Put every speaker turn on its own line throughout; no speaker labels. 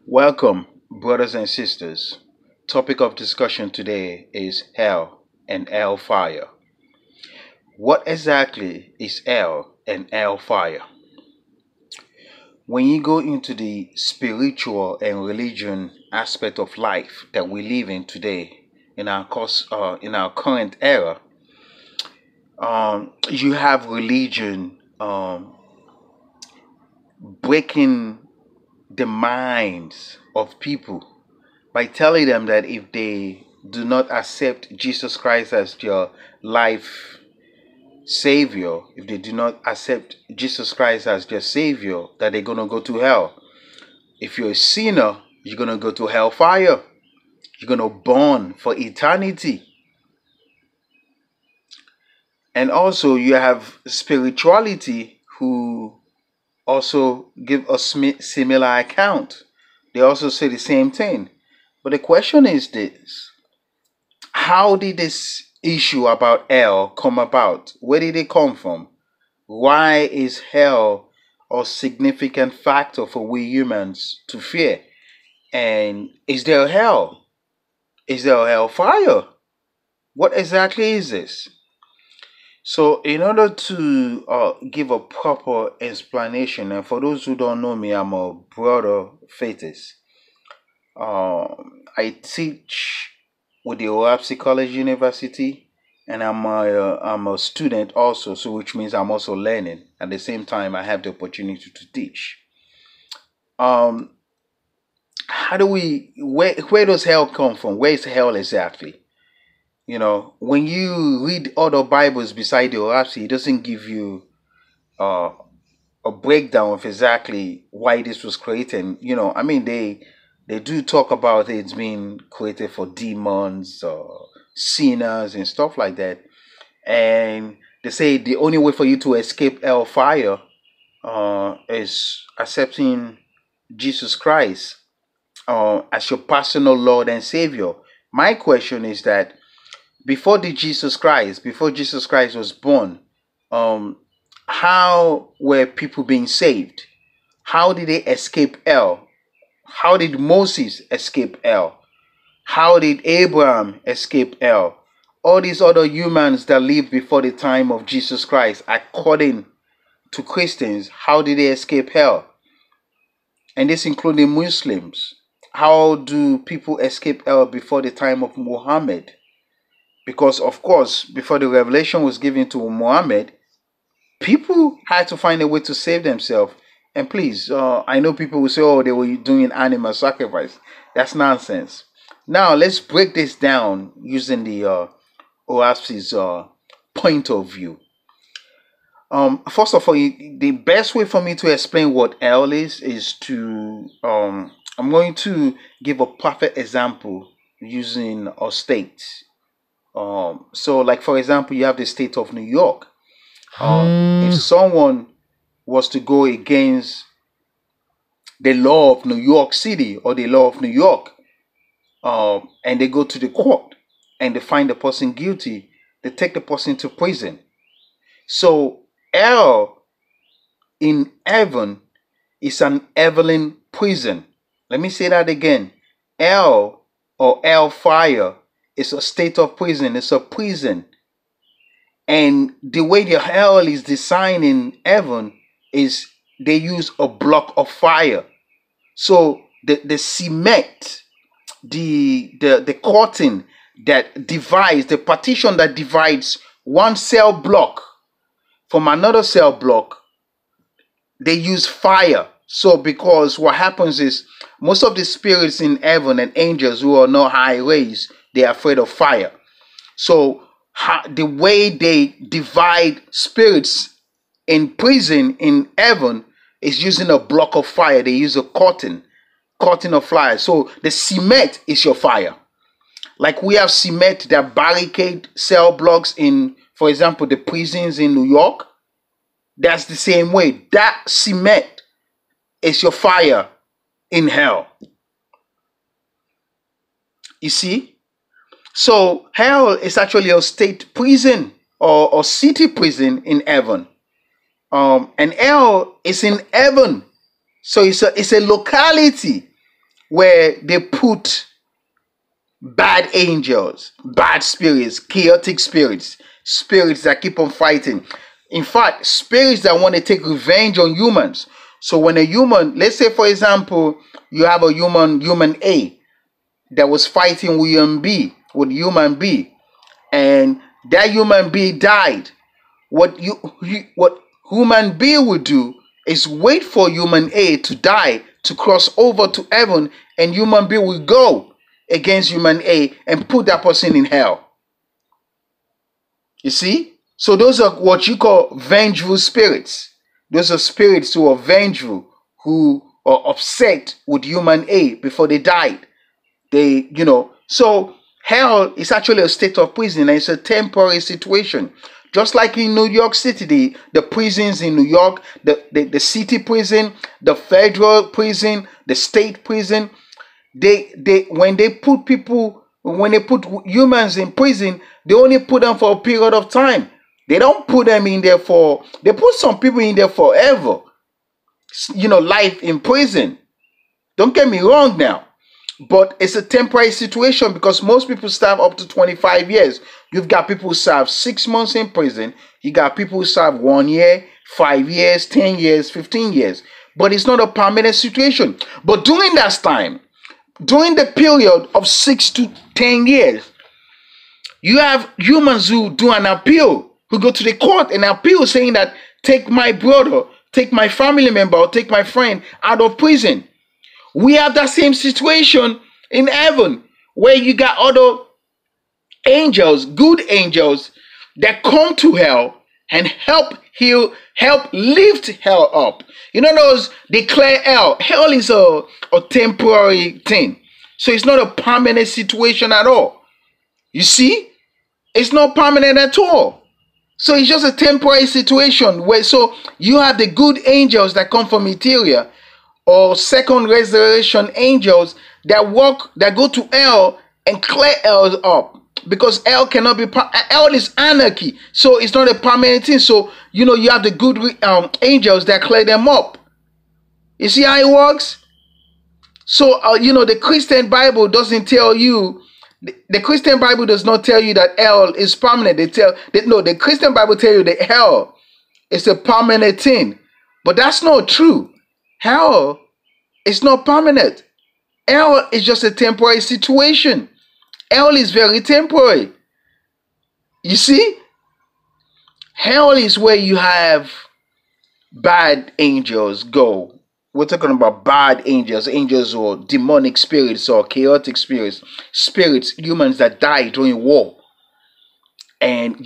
Welcome, brothers and sisters. Topic of discussion today is hell and hellfire. What exactly is hell and hellfire? When you go into the spiritual and religion aspect of life that we live in today, in our current era, you have religion breaking the minds of people by telling them that if they do not accept Jesus Christ as their life savior, if they do not accept Jesus Christ as their savior, that they're going to go to hell. If you're a sinner, you're going to go to hellfire. You're going to burn for eternity. And also you have spirituality who also give a similar account. They also say the same thing. But the question is this: how did this issue about hell come about? Where did it come from? Why is hell a significant factor for we humans to fear? And is there a hell? Is there a hellfire? What exactly is this? So, in order to give a proper explanation, and for those who don't know me, I'm a brother faithist. I teach with the OahspeCollegeUniversity, and I'm a student also, so which means I'm also learning. At the same time, I have the opportunity to teach. Um, how do we? Where does hell come from? Where is hell exactly? When you read other Bibles beside the Oahspe, it doesn't give you uh, a breakdown of exactly why this was created. They do talk about it's being created for demons or sinners and stuff like that. And they say the only way for you to escape hellfire is accepting Jesus Christ as your personal Lord and Savior. My question is that before Jesus Christ was born, um, how were people being saved? How did they escape hell? How did Moses escape hell? How did Abraham escape hell? All these other humans that lived before the time of Jesus Christ, according to Christians, how did they escape hell? And this including Muslims. How do people escape hell before the time of Muhammad? Because, of course, before the revelation was given to Muhammad, people had to find a way to save themselves. And please, I know people will say, oh, they were doing animal sacrifice. That's nonsense. Now, let's break this down using the OASP's point of view. First of all, the best way for me to explain what hell is to, I'm going to give a perfect example using a state. So, like, for example, you have the state of New York. If someone was to go against the law of New York City or the law of New York, and they go to the court and they find the person guilty, they take the person to prison. So, hell in heaven is an heavenly prison. Let me say that again. Hell or hellfire is a state of prison. It's a prison. And the way the hell is designed in heaven is they use a block of fire. So the cement, the curtain that divides, the partition that divides one cell block from another cell block, they use fire. So because what happens is most of the spirits in heaven and angels who are not high raised, they are afraid of fire. So the way they divide spirits in prison in heaven is using a block of fire. They use a curtain of fire. So the cement is your fire. Like we have cement that barricade cell blocks in, for example, the prisons in New York. That's the same way. That cement is your fire in hell. You see? So hell is actually a state prison or city prison in heaven. And hell is in heaven. So it's a locality. where they put bad angels, bad spirits, chaotic spirits, spirits that keep on fighting. In fact, spirits that want to take revenge on humans. So when a human, let's say for example, you have a human A that was fighting with human B, and that human B died. What human B would do is wait for human A to die to cross over to heaven, and human B will go against human A and put that person in hell. You see? So those are what you call vengeful spirits. Those are spirits who are vengeful, who are upset with human A before they died. So hell is actually a state of prison, and it's a temporary situation. Just like in New York City, the prisons in New York, the city prison, the federal prison, the state prison, when they put humans in prison, they only put them for a period of time. They don't put them in there they put some people in there forever. Life in prison. Don't get me wrong now. But it's a temporary situation because most people serve up to 25 years. You've got people who serve 6 months in prison. You got people who serve 1 year, 5 years, 10 years, 15 years. But it's not a permanent situation. But during that time, during the period of 6 to 10 years, you have humans who do an appeal, who go to the court and appeal saying that take my brother, take my family member, or take my friend out of prison. We have that same situation in heaven where you got other angels, good angels that come to hell and help lift hell up. Those declare hell. Hell is a temporary thing. So it's not a permanent situation at all. You see? It's not permanent at all. So it's just a temporary situation so you have the good angels that come from Etheria, or second resurrection angels that go to hell and clear hell up. Because hell cannot be, hell is anarchy. So it's not a permanent thing. So, you have the good angels that clear them up. You see how it works? So, the Christian Bible doesn't tell you, the Christian Bible does not tell you that hell is permanent. The Christian Bible tell you that hell is a permanent thing. But that's not true. Hell is not permanent. Hell is just a temporary situation. Hell is very temporary. You see? Hell is where you have bad angels go. We're talking about bad angels, angels or demonic spirits or chaotic spirits, humans that die during war. And,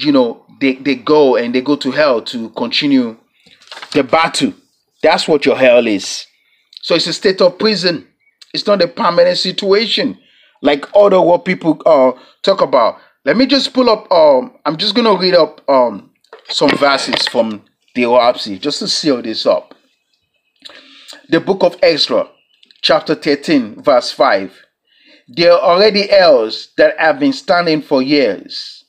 they go to hell to continue the battle. That's what your hell is. So it's a state of prison. It's not a permanent situation like other what people talk about. Let me just pull up. I'm just going to read up some verses from the OahspeCollegeUniversity just to seal this up. The book of Ezra, chapter 13, verse 5. There are already hells that have been standing for years.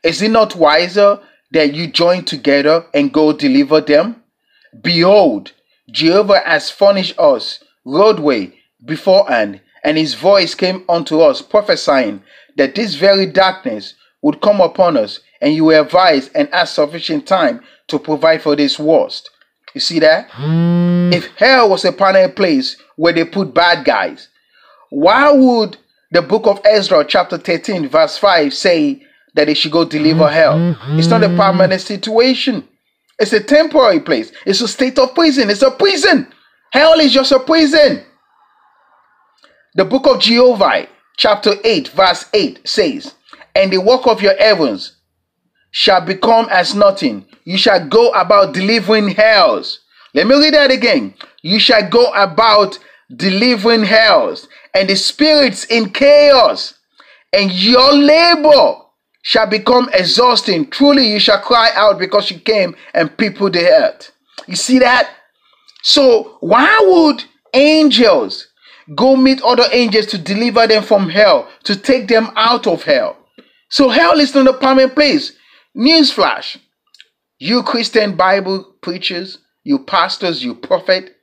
Is it not wiser that you join together and go deliver them? Behold, Jehovah has furnished us roadway beforehand, and his voice came unto us, prophesying that this very darkness would come upon us, and you were advised and had sufficient time to provide for this worst. You see that? If hell was a permanent place where they put bad guys, why would the book of Ezra chapter 13 verse 5 say that they should go deliver hell? It's not a permanent situation. It's a temporary place. It's a state of prison. It's a prison. Hell is just a prison. The book of Jehovah chapter 8 verse 8 says, and the work of your heavens shall become as nothing. You shall go about delivering hells. Let me read that again. You shall go about delivering hells and the spirits in chaos, and your labor shall become exhausting. Truly you shall cry out because you came and peopled the earth. You see that? So why would angels go meet other angels to deliver them from hell, to take them out of hell? So hell is not a permanent place. Newsflash. You Christian Bible preachers, you pastors, you prophet,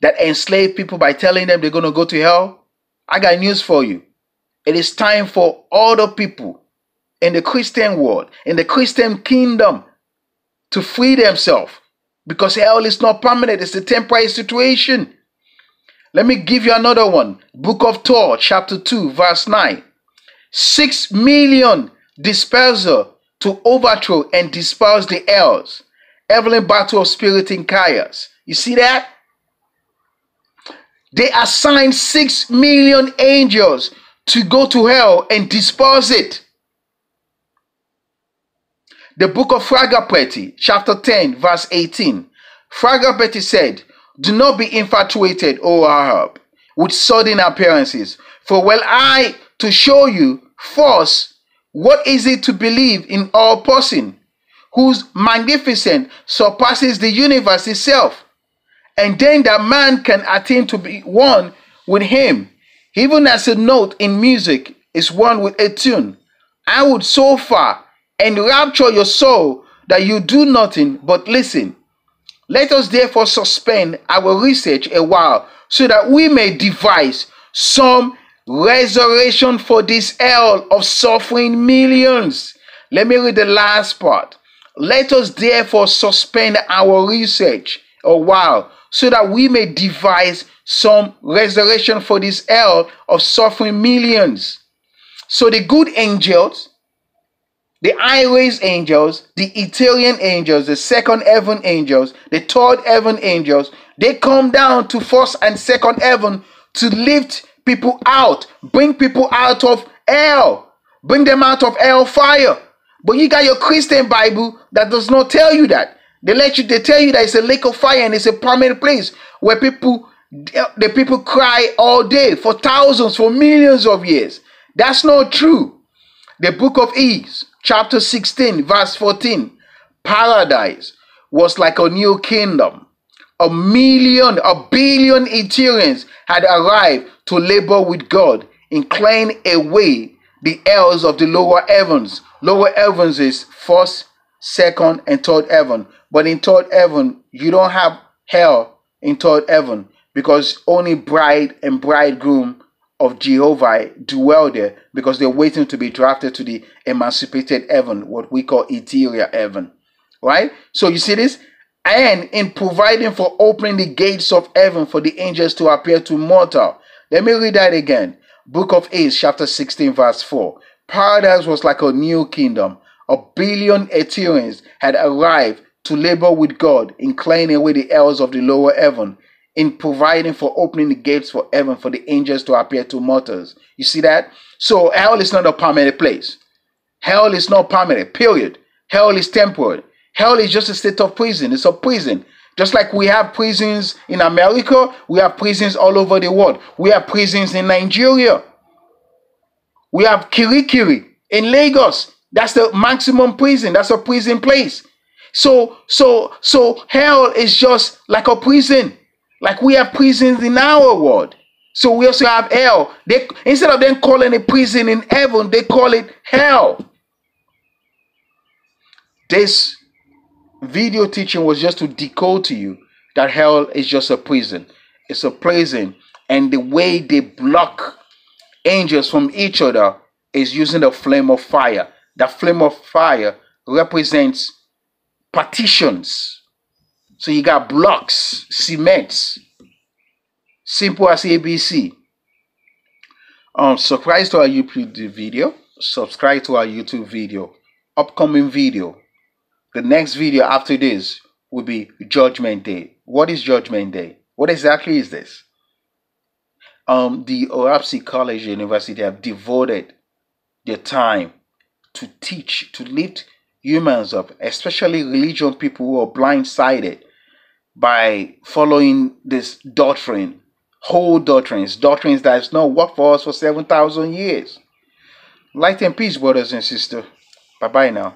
that enslave people by telling them they're going to go to hell? I got news for you. It is time for other people in the Christian world, in the Christian kingdom, to free themselves, because hell is not permanent. It's a temporary situation. Let me give you another one. Book of Torah, chapter 2, verse 9. 6 million disperser to overthrow and disperse the hells. Heavenly battle of spirit in chaos. You see that? They assigned 6 million angels to go to hell and disperse it. The book of Fragapeti, chapter 10, verse 18. Fragapeti said, "Do not be infatuated, O Ahab, with sudden appearances. For were I to show you first, what is it to believe in our person, whose magnificence surpasses the universe itself, and then that man can attain to be one with him, even as a note in music is one with a tune. I would so far enrapture your soul that you do nothing but listen. Let us therefore suspend our research a while, so that we may devise some resurrection for this hell of suffering millions." Let me read the last part. Let us therefore suspend our research a while, so that we may devise some resurrection for this hell of suffering millions. So the good angels, the high-raised angels, the Ethereal angels, the second heaven angels, the third heaven angels, they come down to first and second heaven to lift people out, bring people out of hell, bring them out of hell fire. But you got your Christian Bible that does not tell you that. They tell you that it's a lake of fire and it's a permanent place where the people cry all day for thousands, for millions of years. That's not true. The book of Ease, chapter 16, verse 14. Paradise was like a new kingdom. A billion Ethereans had arrived to labor with God in clearing away the hells of the lower heavens. Lower heavens is first, second, and third heaven. But in third heaven, you don't have hell in third heaven, because only bride and bridegroom of Jehovah dwell there, because they're waiting to be drafted to the emancipated heaven, what we call ethereal heaven. Right? So you see this? And in providing for opening the gates of heaven for the angels to appear to mortal. Let me read that again. Book of Acts, chapter 16, verse 4. Paradise was like a new kingdom. A billion Ethereans had arrived to labor with God in clearing away the hells of the lower heaven, in providing for opening the gates for heaven for the angels to appear to mortals. You see that? So hell is not a permanent place. Hell is not permanent, period. Hell is temporary. Hell is just a state of prison. It's a prison. Just like we have prisons in America, we have prisons all over the world. We have prisons in Nigeria. We have Kirikiri in Lagos. That's the maximum prison. That's a prison place. So hell is just like a prison. Like we have prisons in our world. So we also have hell. Instead of them calling it prison in heaven, they call it hell. This video teaching was just to decode to you that hell is just a prison. It's a prison. And the way they block angels from each other is using the flame of fire. That flame of fire represents partitions. So you got blocks, cements. Simple as ABC. Subscribe to our YouTube video. Subscribe to our YouTube video. Upcoming video. The next video after this will be Judgment Day. What is Judgment Day? What exactly is this? The OahspeCollegeUniversity have devoted their time to teach, to lift humans up, especially religion people who are blindsided by following this doctrine, whole doctrines that has not worked for us for 7,000 years. Light and peace, brothers and sisters. Bye-bye now.